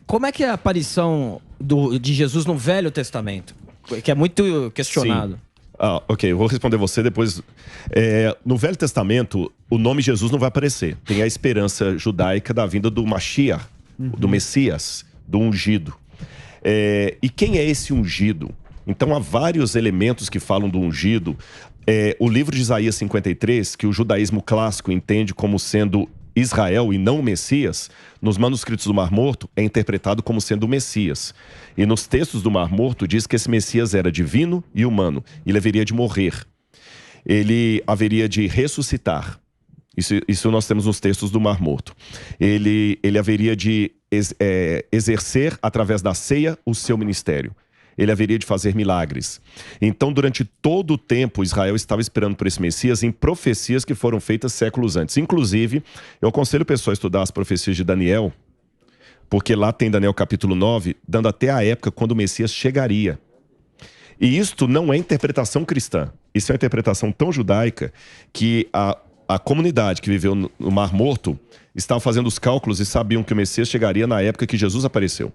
como é que é a aparição de Jesus no Velho Testamento? Que é muito questionado. Sim. Ok, eu vou responder você depois. No Velho Testamento, o nome Jesus não vai aparecer. Tem a esperança judaica da vinda do Mashiach, do Messias, do ungido. E quem é esse ungido? Então há vários elementos que falam do ungido. O livro de Isaías 53, que o judaísmo clássico entende como sendo Israel e não o Messias, nos manuscritos do Mar Morto é interpretado como sendo o Messias. E nos textos do Mar Morto diz que esse Messias era divino e humano. Ele haveria de morrer. Ele haveria de ressuscitar. Isso nós temos nos textos do Mar Morto. Ele haveria de exercer, através da ceia, o seu ministério. Ele haveria de fazer milagres. Então, durante todo o tempo, Israel estava esperando por esse Messias em profecias que foram feitas séculos antes. Inclusive, eu aconselho o pessoal a estudar as profecias de Daniel, porque lá tem Daniel capítulo 9, dando até a época quando o Messias chegaria. E isto não é interpretação cristã. Isso é uma interpretação tão judaica que a comunidade que viveu no Mar Morto estava fazendo os cálculos e sabiam que o Messias chegaria na época que Jesus apareceu.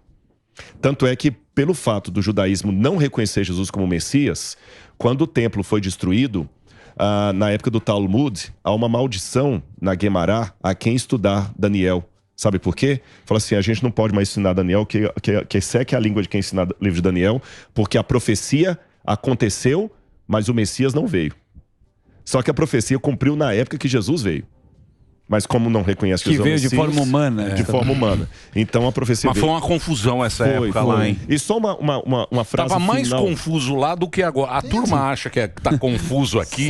Tanto é que, pelo fato do judaísmo não reconhecer Jesus como Messias, quando o templo foi destruído, na época do Talmud, há uma maldição na Guemará a quem estudar Daniel. Sabe por quê? Fala assim, a gente não pode mais ensinar Daniel, que seque a língua de quem ensina o livro de Daniel, porque a profecia aconteceu, mas o Messias não veio. Só que a profecia cumpriu na época que Jesus veio. Mas como não reconhece que veio de forma humana. De forma humana. Então a profecia Mas veio. foi uma confusão essa época lá, hein? E só uma frase Tava mais final. confuso lá do que agora. A turma acha que tá confuso aqui.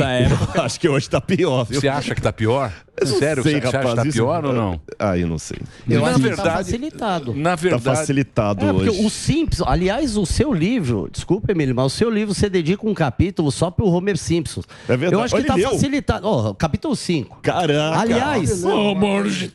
Eu acho que hoje tá pior, viu? Você acha que tá pior? Sério, sei, você acha que tá pior ou não? Eu não sei. Eu acho na que tá facilitado. Na verdade... Tá facilitado porque hoje. o Simpsons, aliás, o seu livro, desculpa, Emílio, mas o seu livro você dedica um capítulo só pro Homer Simpson. É verdade. Eu acho que Olha, tá ele leu. facilitado. Capítulo 5. Caraca! Aliás,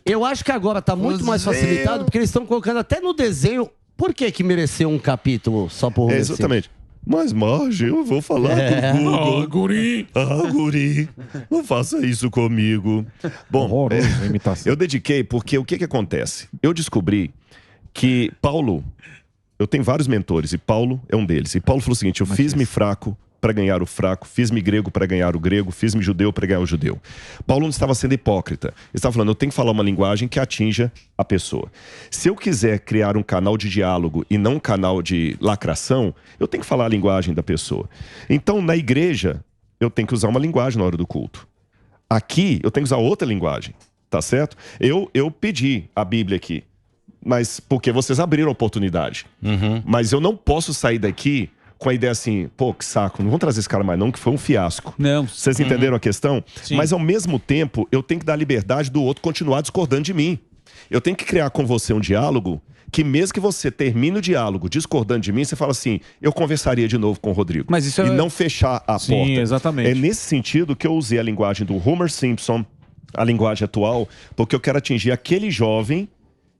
eu acho que agora tá muito mais facilitado, porque eles estão colocando até no desenho. Por que mereceu um capítulo só pro Homer exatamente. Simpson? Mas, Marge, eu vou falar com o Google. Guri! Guri, não faça isso comigo. Bom, eu dediquei porque o que acontece? Eu descobri que Paulo, eu tenho vários mentores e Paulo é um deles. E Paulo falou o seguinte, eu fiz-me fraco para ganhar o fraco, fiz-me grego para ganhar o grego, fiz-me judeu para ganhar o judeu. Paulo não estava sendo hipócrita. Ele estava falando, eu tenho que falar uma linguagem que atinja a pessoa. Se eu quiser criar um canal de diálogo e não um canal de lacração, eu tenho que falar a linguagem da pessoa. Então, na igreja, eu tenho que usar uma linguagem na hora do culto. Aqui, eu tenho que usar outra linguagem, tá certo? Eu pedi a Bíblia aqui, mas porque vocês abriram a oportunidade. Mas eu não posso sair daqui com a ideia assim, pô, que saco, não vamos trazer esse cara mais não, que foi um fiasco. Não. Vocês entenderam a questão? Sim. Mas ao mesmo tempo, eu tenho que dar liberdade do outro continuar discordando de mim. Eu tenho que criar com você um diálogo que mesmo que você termine o diálogo discordando de mim, você fala assim, eu conversaria de novo com o Rodrigo. Mas isso e não fechar a Sim, porta. exatamente. É nesse sentido que eu usei a linguagem do Homer Simpson, a linguagem atual, porque eu quero atingir aquele jovem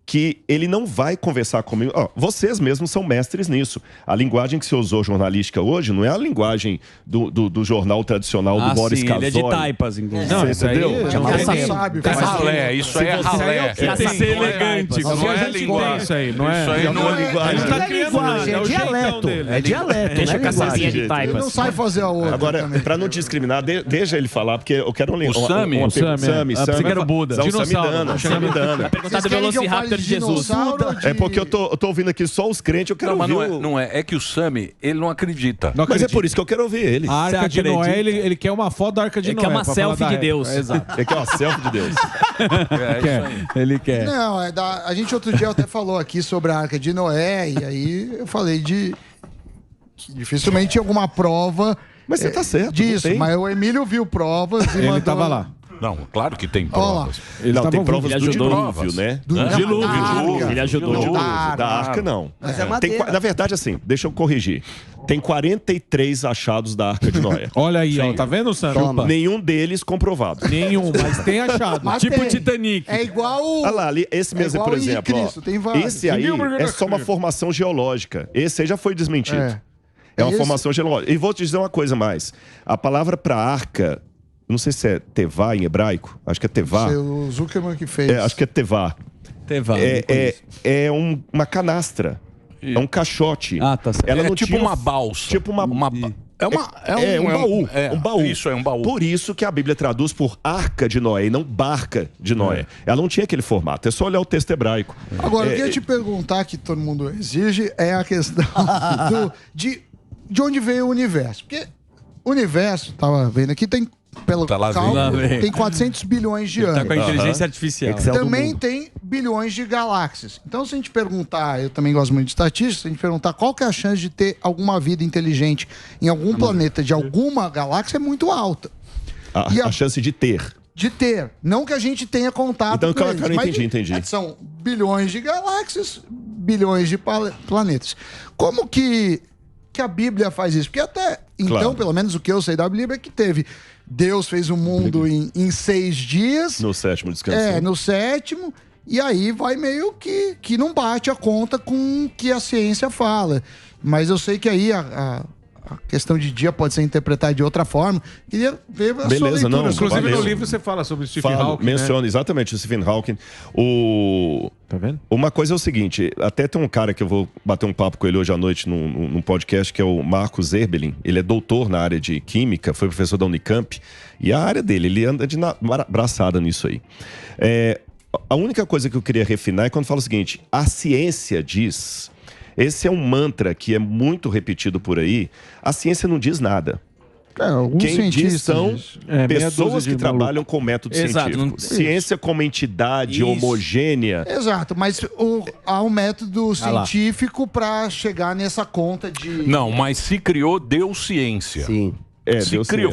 que ele não vai conversar comigo. Vocês mesmos são mestres nisso. A linguagem que você usou jornalística hoje não é a linguagem do jornal tradicional do Boris Casoy. ele é de taipas, inclusive. Não, você entendeu? É ralé, isso aí é ralé. Tem que ser elegante. Não é linguagem. Isso aí, não é? Isso aí não é linguagem. Não é linguagem, é dialeto. É dialeto, Deixa não com é a casinha linguagem. de taipas. Ele não sai fazer a outra. Agora, pra não discriminar, deixa ele falar, porque eu quero um... O Sami? Sami. Pensei que era o Buda. Samidana. Vai perguntar do Velociraptor de Jesus. É porque eu tô ouvindo aqui só os crentes, eu quero Não, mas ouvir não é. É que o Sami, ele não acredita. Mas é por isso que eu quero ouvir ele. A Arca de Noé, ele quer uma foto da Arca de Noé. Ele quer uma pra selfie falar de da Deus. época. Exato. É que é uma selfie de Deus. Ele quer. Não, a gente outro dia até falou aqui sobre a Arca de Noé, e aí eu falei que dificilmente tinha alguma prova Mas você tá certo. disso. não tem. Mas o Emílio viu provas e Ele mandou... tava lá. Não, claro que tem Ó lá. provas. Ele Não, tava tem ouvindo. provas Ele do ajudou. dilúvio, né? Dilúvio. Ele ajudou. Do dilúvio. Da Da arca, não. Mas é madeira. Na verdade, assim, deixa eu corrigir. Tem 43 achados da Arca de Noé. Olha aí, ó. Tá vendo, Sam? Toma. Nenhum deles comprovado. Nenhum, mas tem achado. Mas Tipo tem. Titanic. É igual... Olha lá, ali, esse mesmo, igual por em exemplo, Cristo, tem vários. esse aí é só uma formação geológica. Esse aí já foi desmentido. É uma Esse- formação geológica. E vou te dizer uma coisa mais. A palavra para arca, não sei se é tevá em hebraico, acho que é tevá. O Zuckerman que fez. Acho que é tevá. uma canastra. É um caixote. Tá certo. Ela não tipo uma balsa. Tipo uma... um baú. Um baú. Isso, é um baú. Por isso que a Bíblia traduz por Arca de Noé e não Barca de Noé. Ela não tinha aquele formato. É só olhar o texto hebraico. Agora, eu queria te perguntar, que todo mundo exige, é a questão de onde veio o universo. Porque o universo, tava vendo aqui, tem... Pelo cálculo, tem 400 bilhões de anos. Tá com a inteligência artificial. Também tem bilhões de galáxias. Então, se a gente perguntar, eu também gosto muito de estatística, se a gente perguntar qual que é a chance de ter alguma vida inteligente em algum planeta de alguma galáxia, é muito alta. A chance de ter. De ter. Não que a gente tenha contato então, com eles. Então, entendi. São bilhões de galáxias, bilhões de planetas. Como que a Bíblia faz isso? Porque até então, pelo menos o que eu sei da Bíblia é que Deus fez o mundo em 6 dias. No 7º descanso. No 7º. E aí vai meio que não bate a conta com o que a ciência fala. Mas eu sei que aí a questão de dia pode ser interpretada de outra forma. Queria ver a sua leitura. Não, inclusive no livro você fala sobre o Stephen Hawking. Menciona exatamente o Stephen Hawking. Tá vendo? Uma coisa é o seguinte, até tem um cara que eu vou bater um papo com ele hoje à noite num podcast, que é o Marcos Zerbelin. Ele é doutor na área de química, foi professor da Unicamp. E a área dele, ele anda de braçada nisso aí. A única coisa que eu queria refinar é quando fala o seguinte, a ciência diz... Esse é um mantra que é muito repetido por aí. A ciência não diz nada. Quem diz são pessoas que trabalham com método científico. Ciência como entidade homogênea. Exato, mas há um método científico para chegar nessa conta de... Não, mas se criou, deu ciência. Sim.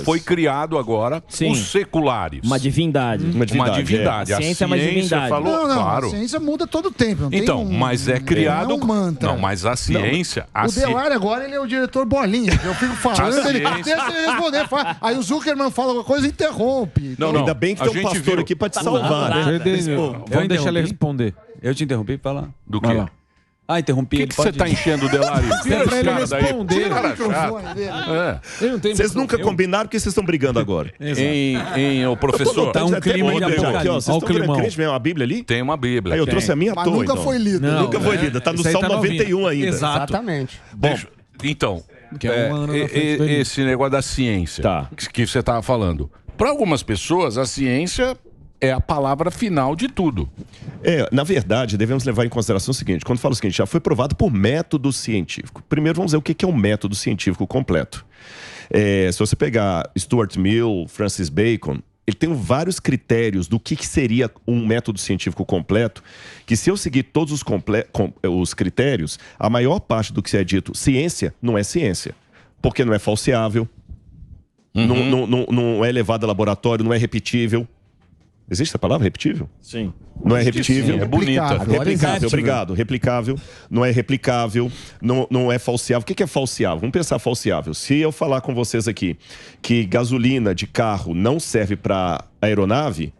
Foi criado agora os seculares. Uma divindade. Uma divindade. A ciência é uma divindade. Falou, claro. A ciência muda todo o tempo. Então, mas é criado... Não é um mantra. Não, mas a ciência... O Delari agora, ele é o diretor bolinha. Eu fico falando, ele deixa ele responder. Aí o Zuckerman fala alguma coisa e interrompe. Não, ainda bem que tem um pastor aqui pra te salvar, né? Vamos deixar ele responder. Eu te interrompi pra falar. Do quê? Interrompi. Por que você tá enchendo o Delari? É pra ele responder. Vocês nunca combinaram porque vocês estão brigando agora. O professor... Tá um clima de apocalipse. Vocês estão querendo crente mesmo? Uma Bíblia ali? Tem uma Bíblia. Aí eu trouxe a minha à toa, nunca foi lida. Nunca foi lida. Tá no Salmo 91 ainda. Exatamente. Bom, então, esse negócio da ciência que você estava falando. Para algumas pessoas, a ciência é a palavra final de tudo. Na verdade, devemos levar em consideração o seguinte. Quando fala o seguinte, já foi provado por método científico. Primeiro, vamos ver o que é um método científico completo. Se você pegar Stuart Mill, Francis Bacon... Ele tem vários critérios do que seria um método científico completo, que se eu seguir todos os critérios, a maior parte do que é dito ciência não é ciência. Porque não é falseável, não é levado a laboratório, não é repetível. Existe essa palavra, repetível? Sim. Não é repetível. Sim, é bonita. Replicável, obrigado. Replicável, não é replicável, não é falseável. O que é falseável? Vamos pensar falseável. Se eu falar com vocês aqui que gasolina de carro não serve para aeronave,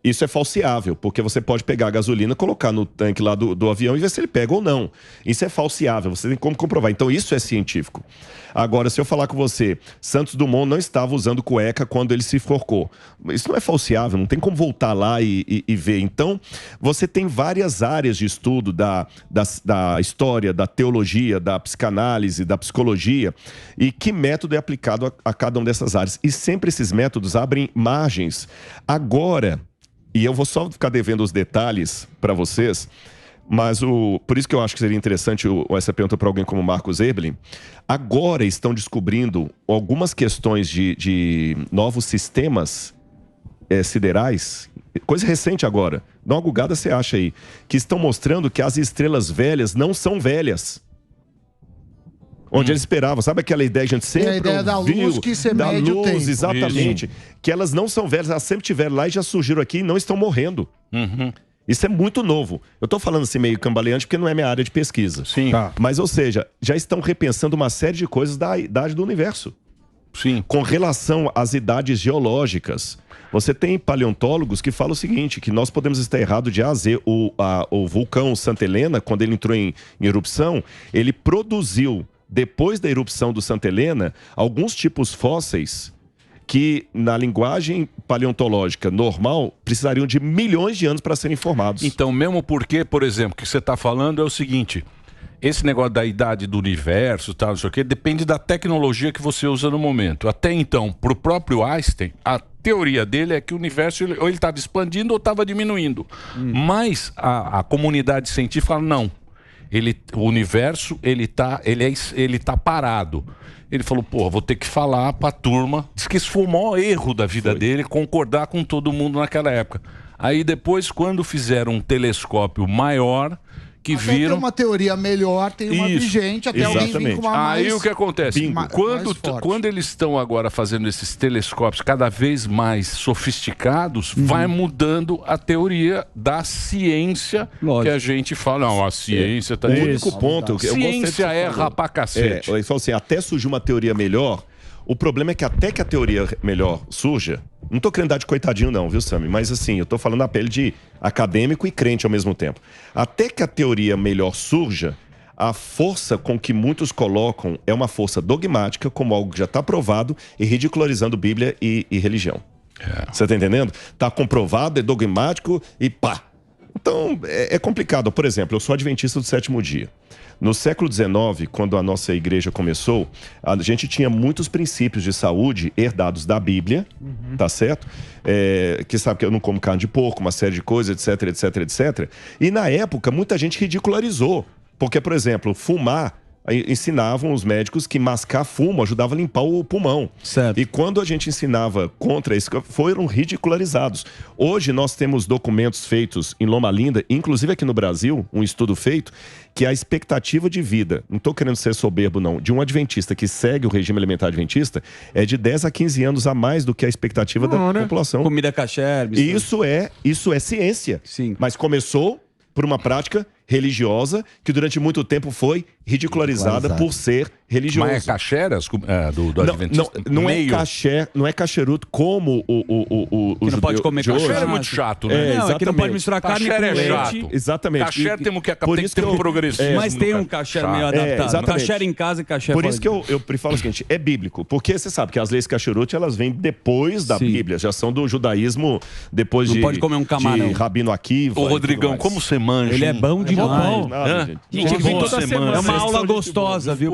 isso é falseável, porque você pode pegar a gasolina, colocar no tanque lá do avião e ver se ele pega ou não. Isso é falseável, você tem como comprovar. Então isso é científico. Agora, se eu falar com você, Santos Dumont não estava usando cueca quando ele se enforcou. Isso não é falseável, não tem como voltar lá e ver. Então, você tem várias áreas de estudo da história, da teologia, da psicanálise, da psicologia, e que método é aplicado a cada uma dessas áreas. E sempre esses métodos abrem margens. Agora... E eu vou só ficar devendo os detalhes para vocês, mas por isso que eu acho que seria interessante essa pergunta para alguém como Marcos Eberlin. Agora estão descobrindo algumas questões de novos sistemas siderais, coisa recente agora, dá uma gugada, você acha aí, que estão mostrando que as estrelas velhas não são velhas. Onde eles esperavam, sabe aquela ideia que a gente sempre ouviu? A ideia da luz que você mede o tempo. Exatamente. Isso. Que elas não são velhas, elas sempre estiveram lá e já surgiram aqui e não estão morrendo. Isso é muito novo. Eu estou falando assim meio cambaleante porque não é minha área de pesquisa. Sim. Tá. Mas, ou seja, já estão repensando uma série de coisas da idade do universo. Sim. Com relação às idades geológicas. Você tem paleontólogos que falam o seguinte, que nós podemos estar errados de A a Z. O vulcão Santa Helena, quando ele entrou em erupção, ele produziu... Depois da erupção do Santa Helena, alguns tipos fósseis que na linguagem paleontológica normal precisariam de milhões de anos para serem formados. Então, mesmo porque, por exemplo, o que você está falando é o seguinte: esse negócio da idade do universo, tal, não sei o quê, depende da tecnologia que você usa no momento. Até então, para o próprio Einstein, a teoria dele é que o universo ou ele estava expandindo ou estava diminuindo. Mas a comunidade científica fala, não. O universo ele tá parado. Ele falou, pô, vou ter que falar pra turma. Diz que esse foi o maior erro da vida dele, concordar com todo mundo naquela época. Aí depois, quando fizeram um telescópio maior, que até viram... tem uma teoria melhor, tem uma vigente, até alguém vir com uma mais... Aí o que acontece? Quando eles estão agora fazendo esses telescópios cada vez mais sofisticados, vai mudando a teoria da ciência. Que a gente fala, não, a ciência tá... O único ponto... Ciência erra pra cacete. Ele falou assim, até surgir uma teoria melhor, o problema é que até que a teoria melhor surja, não tô querendo dar de coitadinho não, viu, Sami? Mas assim, eu tô falando na pele de acadêmico e crente ao mesmo tempo. Até que a teoria melhor surja, a força com que muitos colocam é uma força dogmática, como algo que já está provado, e ridicularizando Bíblia e religião. Você tá entendendo? Tá comprovado, é dogmático e pá. Então, é complicado. Por exemplo, eu sou adventista do sétimo dia. No século XIX, quando a nossa igreja começou, a gente tinha muitos princípios de saúde herdados da Bíblia, tá certo? Que sabe que eu não como carne de porco, uma série de coisas, etc, etc, etc. E na época, muita gente ridicularizou. Porque, por exemplo, fumar... ensinavam os médicos que mascar fumo ajudava a limpar o pulmão. Certo. E quando a gente ensinava contra isso, foram ridicularizados. Hoje nós temos documentos feitos em Loma Linda, inclusive aqui no Brasil, um estudo feito, que a expectativa de vida, não estou querendo ser soberbo não, de um adventista que segue o regime alimentar adventista, é de 10 a 15 anos a mais do que a expectativa da população. Comida kasher. Isso é ciência. Sim. Mas começou por uma prática religiosa que durante muito tempo foi ridicularizada por ser religioso. Mas é cacheras do adventista? Não é cacheruto como o que não pode comer caché. É muito chato, né? Não, é que não pode misturar carne com leite. Chato. Exatamente. Caché temos que ter um progressivo. Mas tem um caché meio adaptado. Caché em casa e caché Por isso que eu falo o seguinte, é bíblico. Porque você sabe que as leis cacherute, elas vêm depois da Bíblia. Já são do judaísmo, depois não pode comer um camarão. de Rabino Akiva. Ô, Rodrigão, como você manja? Ele é bom demais. Gente, Gente, vem toda semana. É uma aula gostosa, viu?